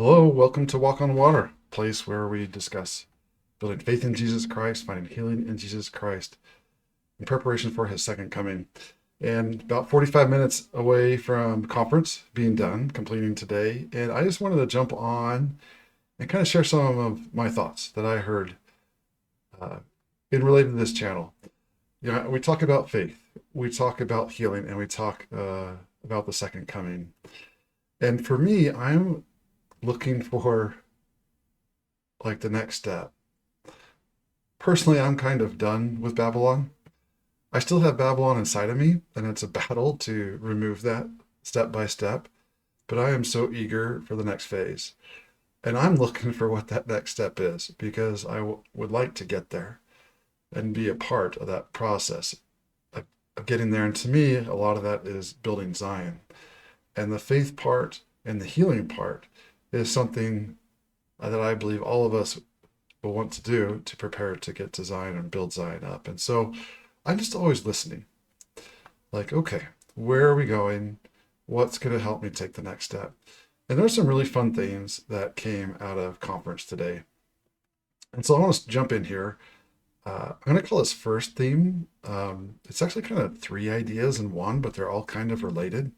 Hello, welcome to Walk on Water, a place where we discuss building faith in Jesus Christ, finding healing in Jesus Christ in preparation for his second coming. And about 45 minutes away from conference being done, completing today. And I just wanted to jump on and kind of share some of my thoughts that I heard uh, in related to this channel. We talk about faith, we talk about healing, and we talk about the second coming. And for me, I'm looking for like the next step. Personally, I'm kind of done with Babylon. I still have Babylon inside of me, and it's a battle to remove that step by step. But I am so eager for the next phase. And I'm looking for what that next step is because would like to get there and be a part of that process of getting there. And to me, a lot of that is building Zion. And the faith part and the healing part is something that I believe all of us will want to do to prepare to get to Zion and build Zion up. And so I'm just always listening. Like, okay, where are we going? What's going to help me take the next step? And there's some really fun things that came out of conference today. And so I want to jump in here. I'm going to call this first theme. It's actually kind of three ideas in one, but they're all kind of related.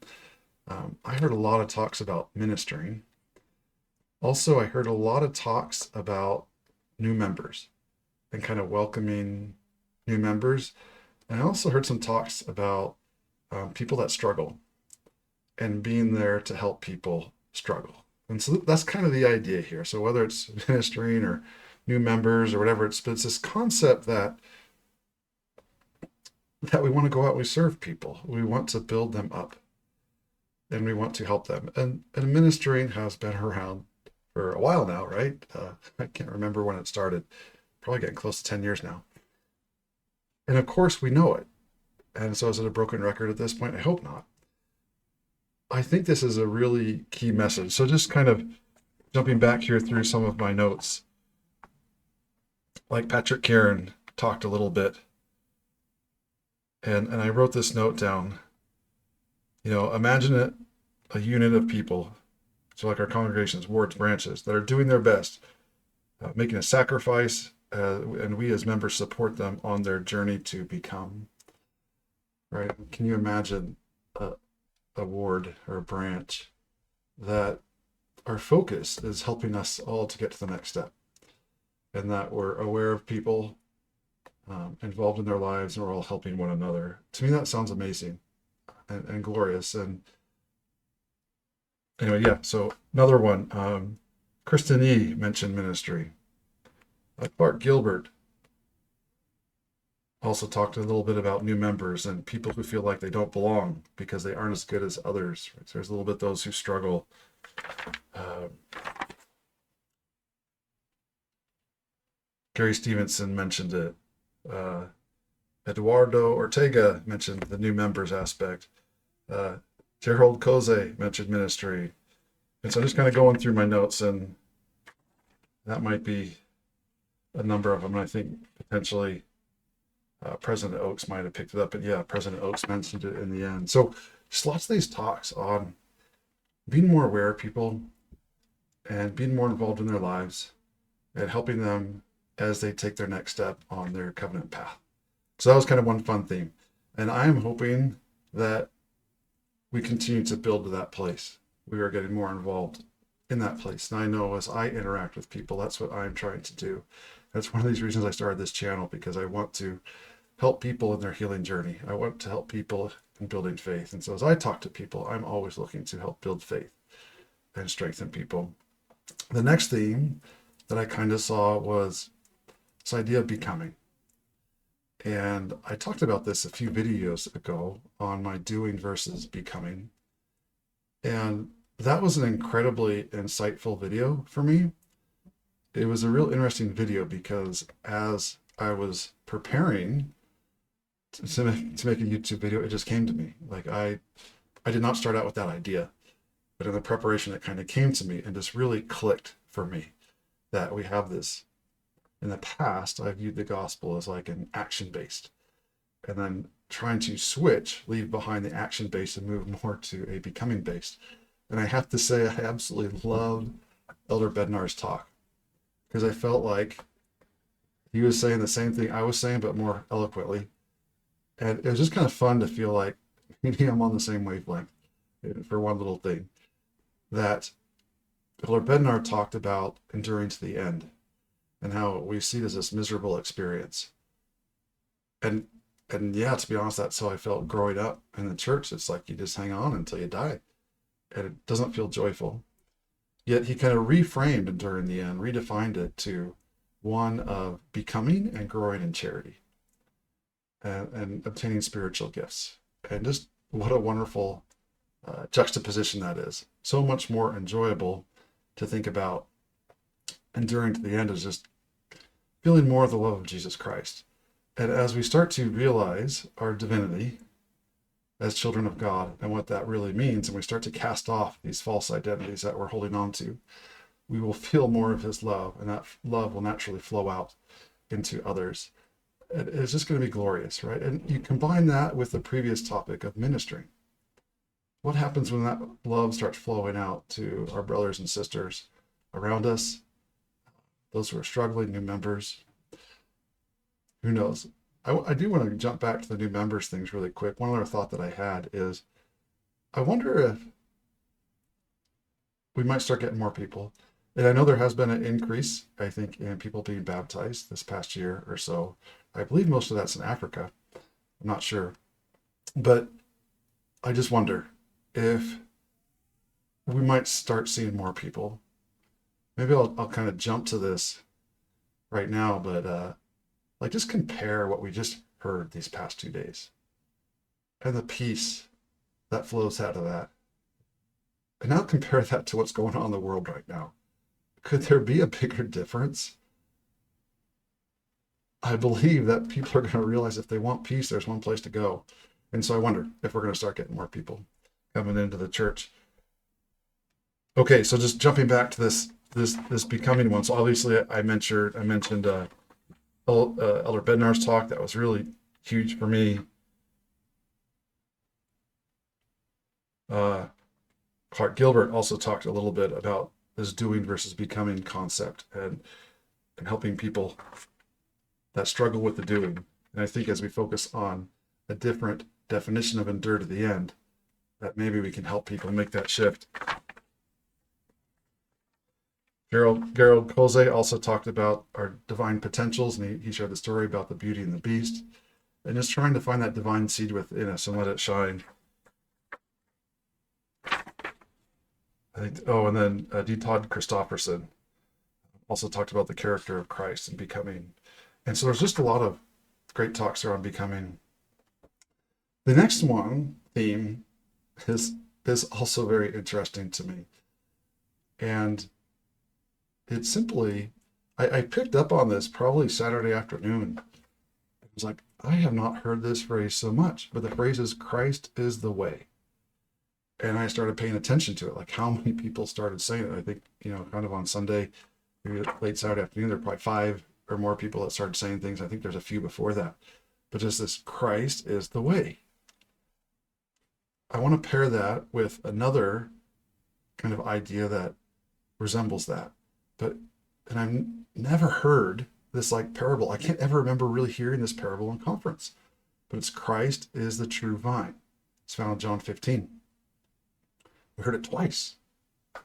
I heard a lot of talks about ministering. Also, I heard a lot of talks about new members and kind of welcoming new members. And I also heard some talks about people that struggle and being there to help people struggle. And so that's kind of the idea here. So whether it's ministering or new members or whatever, it's this concept that we want to go out and we serve people. We want to build them up and we want to help them. And ministering has been around for a while now, right? I can't remember when it started. Probably getting close to 10 years now. And of course, we know it. And so is it a broken record at this point? I hope not. I think this is a really key message. So just kind of jumping back here through some of my notes. Like Patrick Karen talked a little bit. And I wrote this note down. Imagine it, a unit of people, so like our congregations, wards, branches, that are doing their best, making a sacrifice, and we as members support them on their journey to become. Right? Can you imagine a ward or a branch that our focus is helping us all to get to the next step, and that we're aware of people involved in their lives, and we're all helping one another? To me, that sounds amazing and glorious. And anyway, yeah, so another one, Kristen E. mentioned ministry. Clark Gilbert also talked a little bit about new members and people who feel like they don't belong because they aren't as good as others. Right? So there's a little bit those who struggle. Gary Stevenson mentioned it. Eduardo Ortega mentioned the new members aspect. Gerald Koze mentioned ministry. And so I'm just kind of going through my notes, and that might be a number of them. And I think potentially President Oaks might have picked it up. But yeah, President Oaks mentioned it in the end. So just lots of these talks on being more aware of people and being more involved in their lives and helping them as they take their next step on their covenant path. So that was kind of one fun theme. And I am hoping that we continue to build to that place. We are getting more involved in that place. And I know as I interact with people, that's what I'm trying to do. That's one of these reasons I started this channel, because I want to help people in their healing journey. I want to help people in building faith. And so as I talk to people, I'm always looking to help build faith and strengthen people. The next theme that I kind of saw was this idea of becoming. And I talked about this a few videos ago on my doing versus becoming. And that was an incredibly insightful video for me. It was a real interesting video because as I was preparing to make a YouTube video, it just came to me. Like I did not start out with that idea, but in the preparation, it kind of came to me and just really clicked for me that we have this. In the past, I viewed the gospel as like an action-based, and then trying to leave behind the action-based and move more to a becoming-based. And I have to say, I absolutely love Elder Bednar's talk, because I felt like he was saying the same thing I was saying, but more eloquently. And it was just kind of fun to feel like maybe I'm on the same wavelength for one little thing. That Elder Bednar talked about enduring to the end and how we see it as this miserable experience. And and yeah, to be honest, that's how I felt growing up in the church. It's like you just hang on until you die. And it doesn't feel joyful. Yet he kind of reframed enduring the end, redefined it to one of becoming and growing in charity and obtaining spiritual gifts. And just what a wonderful juxtaposition that is. So much more enjoyable to think about enduring to the end is just feeling more of the love of Jesus Christ. And as we start to realize our divinity as children of God and what that really means, and we start to cast off these false identities that we're holding on to, we will feel more of his love, and that love will naturally flow out into others. It's just going to be glorious, right? And you combine that with the previous topic of ministering. What happens when that love starts flowing out to our brothers and sisters around us, those who are struggling, new members? Who knows? I do want to jump back to the new members things really quick. One other thought that I had is I wonder if we might start getting more people. And I know there has been an increase, I think, in people being baptized this past year or so. I believe most of that's in Africa. I'm not sure. But I just wonder if we might start seeing more people. Maybe I'll kind of jump to this right now, but like just compare what we just heard these past 2 days and the peace that flows out of that. And now compare that to what's going on in the world right now. Could there be a bigger difference? I believe that people are going to realize if they want peace, there's one place to go. And so I wonder if we're going to start getting more people coming into the church. Okay, so just jumping back to this becoming one. So obviously I mentioned Elder Bednar's talk. That was really huge for me. Clark Gilbert also talked a little bit about this doing versus becoming concept and helping people that struggle with the doing. And I think as we focus on a different definition of endure to the end, that maybe we can help people make that shift. Gerald Koze also talked about our divine potentials, and he shared the story about the beauty and the beast, and just trying to find that divine seed within us and let it shine. I think. Oh, and then D. Todd Christofferson also talked about the character of Christ and becoming. And so there's just a lot of great talks around becoming. The next one theme is also very interesting to me, and it's simply, I picked up on this probably Saturday afternoon. It was like, I have not heard this phrase so much, but the phrase is Christ is the way. And I started paying attention to it, like how many people started saying it. I think, kind of on Sunday, maybe late Saturday afternoon, there were probably 5 or more people that started saying things. I think there's a few before that. But just this Christ is the way. I want to pair that with another kind of idea that resembles that. And I've never heard this like parable. I can't ever remember really hearing this parable in conference, but it's Christ is the true vine. It's found in John 15. We heard it twice. I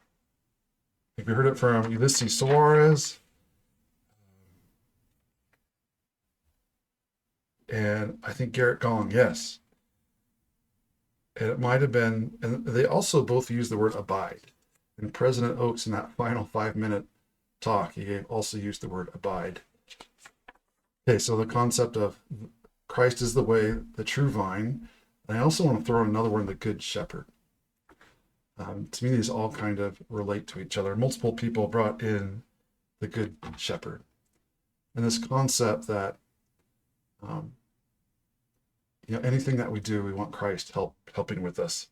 think we heard it from Ulysses Soares, and I think Garrett Gong, yes. And it might have been, and they also both use the word abide. And President Oaks, in that final 5-minute talk, he also used the word abide. Okay, so the concept of Christ is the way, the true vine. And I also want to throw in another one, the good shepherd. To me, these all kind of relate to each other. Multiple people brought in the good shepherd. And this concept that, anything that we do, we want Christ helping with us.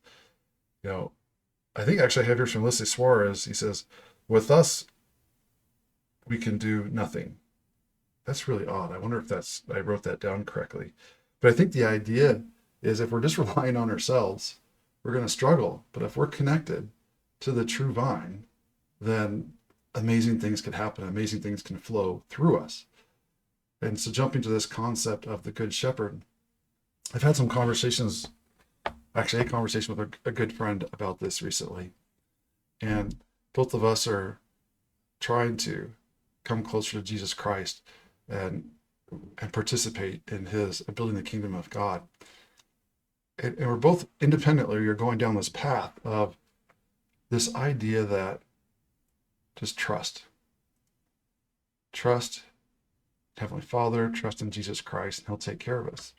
I think actually I have yours from Ulysses Soares. He says, with us, we can do nothing. That's really odd. I wonder if I wrote that down correctly. But I think the idea is if we're just relying on ourselves, we're going to struggle. But if we're connected to the true vine, then amazing things could happen, amazing things can flow through us. And so jumping to this concept of the Good Shepherd, I've had some conversations, actually a conversation with a good friend about this recently. And both of us are trying to come closer to Jesus Christ and participate in his building the kingdom of God. And we're both independently, you're going down this path of this idea that just trust Heavenly Father, trust in Jesus Christ, and he'll take care of us.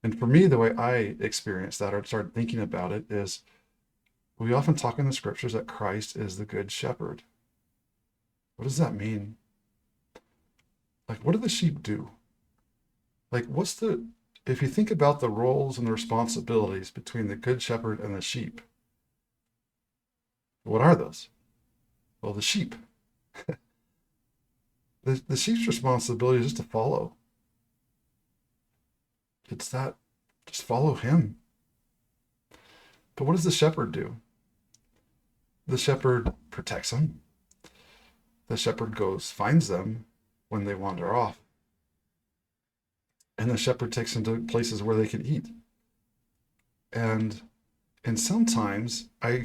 And for me, the way I experienced that or started thinking about it is we often talk in the scriptures that Christ is the good shepherd. What does that mean? Like, what do the sheep do? Like, if you think about the roles and the responsibilities between the good shepherd and the sheep, what are those? Well, the sheep. The sheep's responsibility is just to follow. It's that, just follow him. But what does the shepherd do? The shepherd protects them. The shepherd finds them when they wander off. And the shepherd takes them to places where they can eat. And sometimes I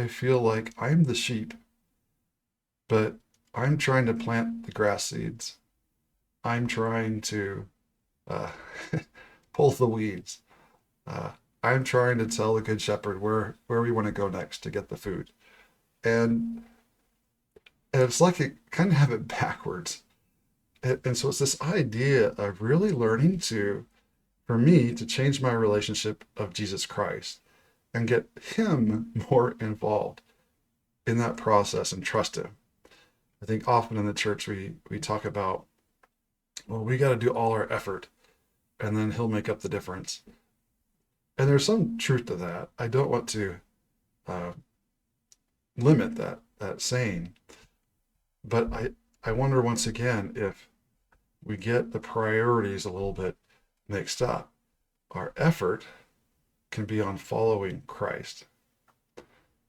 feel like I'm the sheep, but I'm trying to plant the grass seeds. I'm trying to uh, pull the weeds. Uh, I'm trying to tell the good shepherd where we want to go next to get the food. And, and it's like it kind of have it backwards. And so it's this idea of really learning for me, to change my relationship of Jesus Christ and get him more involved in that process and trust him. I think often in the church we talk about, well, we got to do all our effort and then he'll make up the difference. And there's some truth to that. I don't want to uh, limit that saying, but I wonder once again if we get the priorities a little bit mixed up. Our effort can be on following Christ,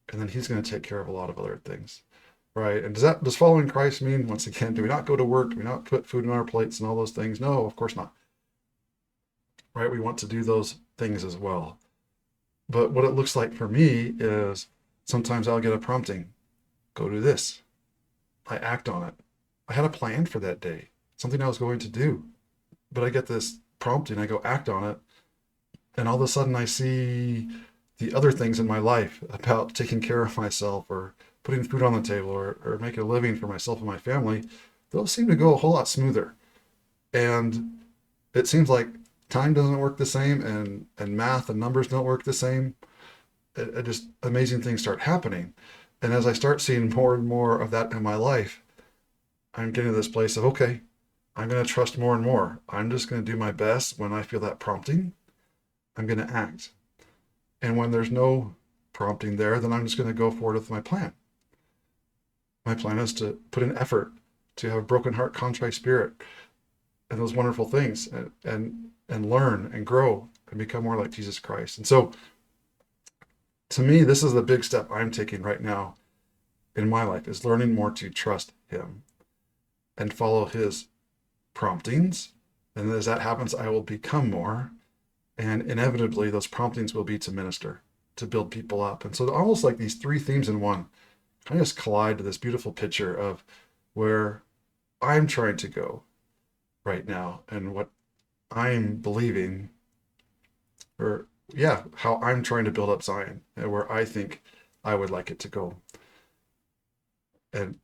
and then he's going to take care of a lot of other things, right? And does following Christ mean, once again, do we not go to work? Do we not put food in our plates and all those things? No, of course not, right? We want to do those things as well. But what it looks like for me is sometimes I'll get a prompting, go do this. I act on it. I had a plan for that day, something I was going to do, but I get this prompting, I go act on it, and all of a sudden I see the other things in my life about taking care of myself or putting food on the table or making a living for myself and my family. Those seem to go a whole lot smoother. And it seems like time doesn't work the same and math and numbers don't work the same. It just amazing things start happening. And as I start seeing more and more of that in my life, I'm getting to this place of, okay, I'm going to trust more and more. I'm just going to do my best. When I feel that prompting, I'm going to act. And when there's no prompting there, then I'm just going to go forward with my plan. My plan is to put in effort, to have a broken heart, contrite spirit, and those wonderful things, and learn and grow and become more like Jesus Christ. And so, to me, this is the big step I'm taking right now in my life, is learning more to trust him and follow his promptings. And as that happens, I will become more. And inevitably, those promptings will be to minister, to build people up. And so almost like these three themes in one, I just collide to this beautiful picture of where I'm trying to go right now and what I'm believing, or yeah, how I'm trying to build up Zion and where I think I would like it to go. And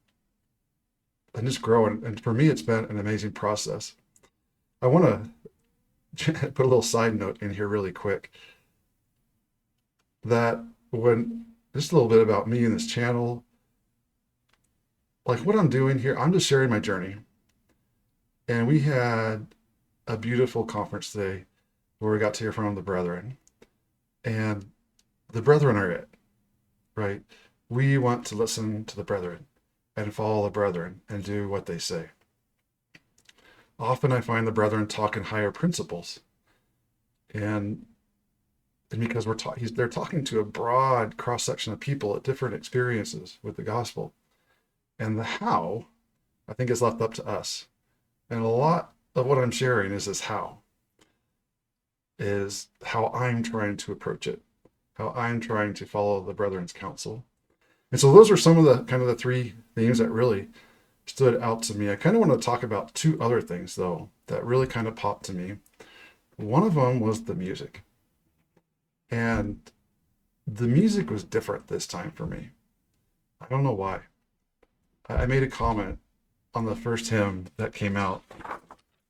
just grow. And for me, it's been an amazing process. I want to put a little side note in here really quick, that when just a little bit about me and this channel, like what I'm doing here, I'm just sharing my journey. And we had a beautiful conference today where we got to hear from the brethren. And the brethren are it, right? We want to listen to the brethren and follow the brethren and do what they say. Often I find the brethren talk in higher principles. And because they're talking to a broad cross-section of people at different experiences with the gospel. And the how, I think, is left up to us. And a lot of what I'm sharing is this how, is how I'm trying to approach it, how I'm trying to follow the brethren's counsel. And so those are some of the kind of the three themes that really stood out to me. I kind of want to talk about two other things, though, that really kind of popped to me. One of them was the music. And the music was different this time for me. I don't know why. I made a comment on the first hymn that came out,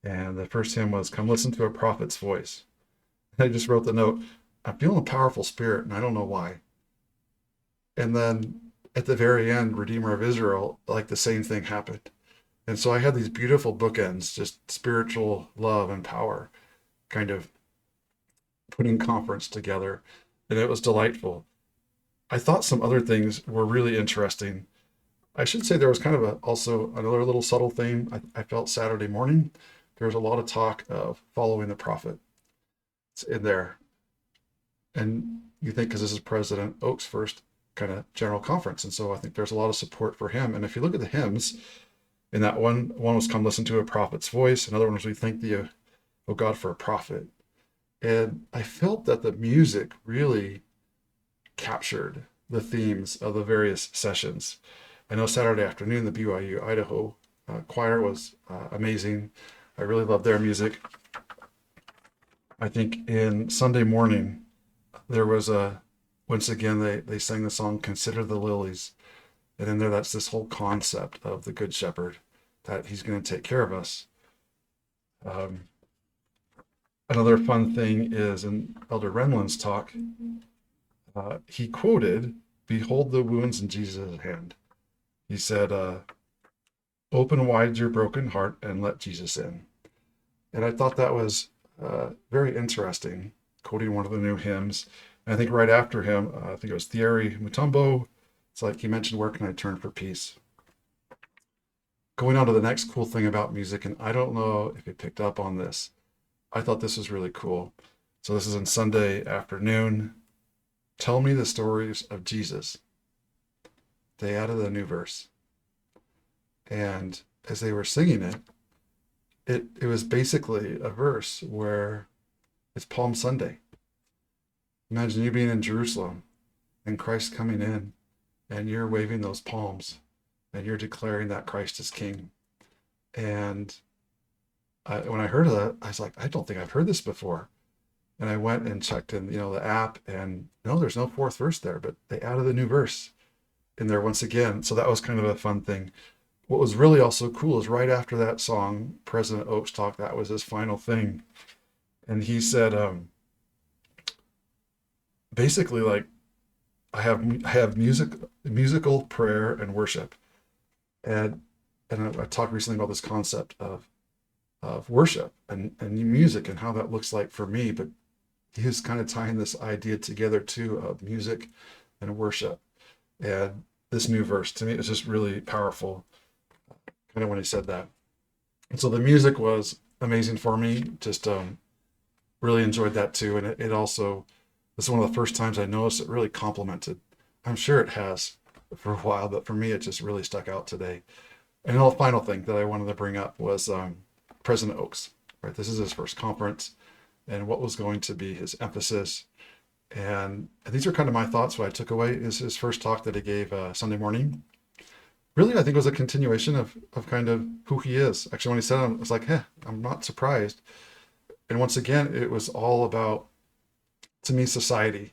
and the first hymn was "Come Listen to a Prophet's Voice." And I just wrote the note, I'm feeling a powerful spirit, and I don't know why. And then at the very end, Redeemer of Israel, like the same thing happened. And so I had these beautiful bookends, just spiritual love and power, kind of putting conference together. And it was delightful. I thought some other things were really interesting. I should say there was kind of also another little subtle theme. I felt Saturday morning, there was a lot of talk of following the prophet. It's in there. And you think, because this is President Oak's first kind of general conference. And so I think there's a lot of support for him. And if you look at the hymns, in that one was "Come Listen to a Prophet's Voice." Another one was "We Thank Thee, O God, for a Prophet." And I felt that the music really captured the themes of the various sessions. I know Saturday afternoon, the BYU Idaho choir was amazing. I really loved their music. I think in Sunday morning, there was once again, they sang the song "Consider the Lilies." And in there, that's this whole concept of the Good Shepherd, that he's going to take care of us. Um, Another fun thing is in Elder Renlund's talk, he quoted, "Behold the wounds in Jesus' hand." He said, "Open wide your broken heart and let Jesus in." And I thought that was very interesting, quoting one of the new hymns. And I think right after him, I think it was Thierry Mutombo. It's like he mentioned, "Where can I turn for peace?" Going on to the next cool thing about music, and I don't know if you picked up on this. I thought this was really cool. So this is on Sunday afternoon. "Tell me the stories of Jesus." They added a new verse. And as they were singing it, it was basically a verse where it's Palm Sunday. Imagine you being in Jerusalem and Christ coming in, and you're waving those palms and you're declaring that Christ is King. And when I heard of that, I was like, I don't think I've heard this before. And I went and checked in, the app, and no, there's no fourth verse there, but they added a new verse in there once again. So that was kind of a fun thing. What was really also cool is right after that song, President Oakes talk, that was his final thing. And he said, basically, like, I have musical prayer and worship. And I talked recently about this concept of worship and music and how that looks like for me. But he's kind of tying this idea together too of music and worship. And this new verse to me is just really powerful, kind of when he said that. And so the music was amazing for me. Just really enjoyed that too. And it also, this is one of the first times I noticed it really complemented. I'm sure it has for a while, but for me, it just really stuck out today. And the final thing that I wanted to bring up was President Oakes, right? This is his first conference and what was going to be his emphasis. And these are kind of my thoughts. What I took away is his first talk that he gave Sunday morning. Really, I think it was a continuation of kind of who he is. Actually, when he said it, I was like, I'm not surprised. And once again, it was all about, to me, society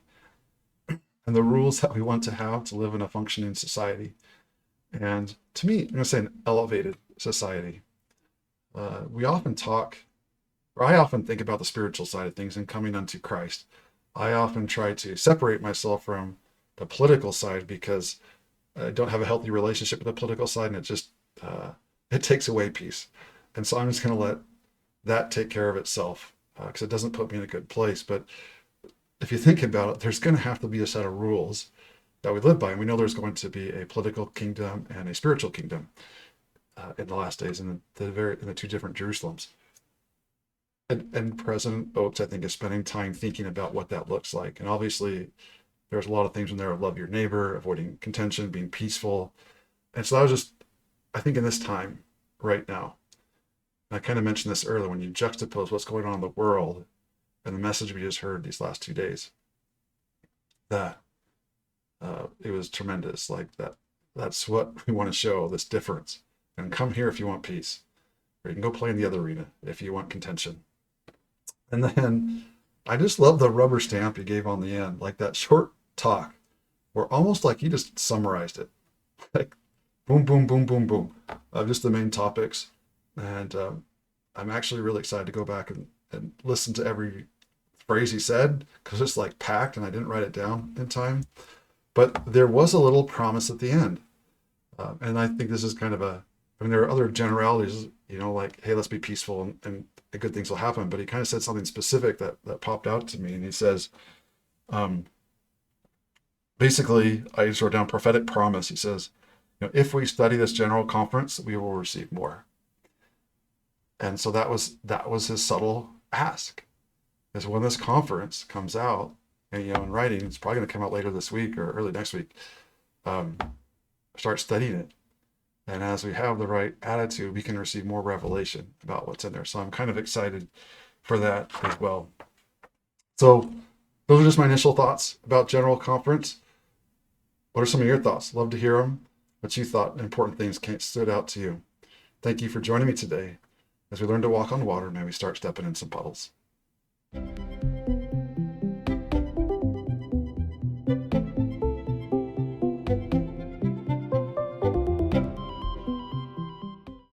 and the rules that we want to have to live in a functioning society. And to me, I'm going to say an elevated society. We often talk, or I often think about the spiritual side of things and coming unto Christ. I often try to separate myself from the political side because I don't have a healthy relationship with the political side, and it just it takes away peace. And so I'm just going to let that take care of itself because it doesn't put me in a good place. But if you think about it, there's going to have to be a set of rules that we live by, and we know there's going to be a political kingdom and a spiritual kingdom in the last days, in the two different Jerusalems. And President Oakes, I think, is spending time thinking about what that looks like. And obviously, there's a lot of things in there of love your neighbor, avoiding contention, being peaceful. And so that was just I think in this time right now, and I kind of mentioned this earlier, when you juxtapose what's going on in the world and the message we just heard these last 2 days, that it was tremendous. Like that's what we want to show, this difference. And come here if you want peace, or you can go play in the other arena if you want contention. And then I just love the rubber stamp he gave on the end, like that short talk, where almost like he just summarized it, like boom, boom, boom, boom, boom, of just the main topics. And I'm actually really excited to go back and listen to every phrase he said, because it's like packed and I didn't write it down in time. But there was a little promise at the end. And I think this is kind of I mean, there are other generalities, like, hey, let's be peaceful and good things will happen. But he kind of said something specific that popped out to me. And he says, um, basically, I just wrote down prophetic promise. He says, if we study this general conference, we will receive more. And so that was his subtle ask, is when this conference comes out, and in writing, it's probably going to come out later this week or early next week. Start studying it, and as we have the right attitude, we can receive more revelation about what's in there. So I'm kind of excited for that as well. So those are just my initial thoughts about General Conference. What are some of your thoughts? Love to hear them. What you thought important things stood out to you. Thank you for joining me today. As we learn to walk on water, may we start stepping in some puddles.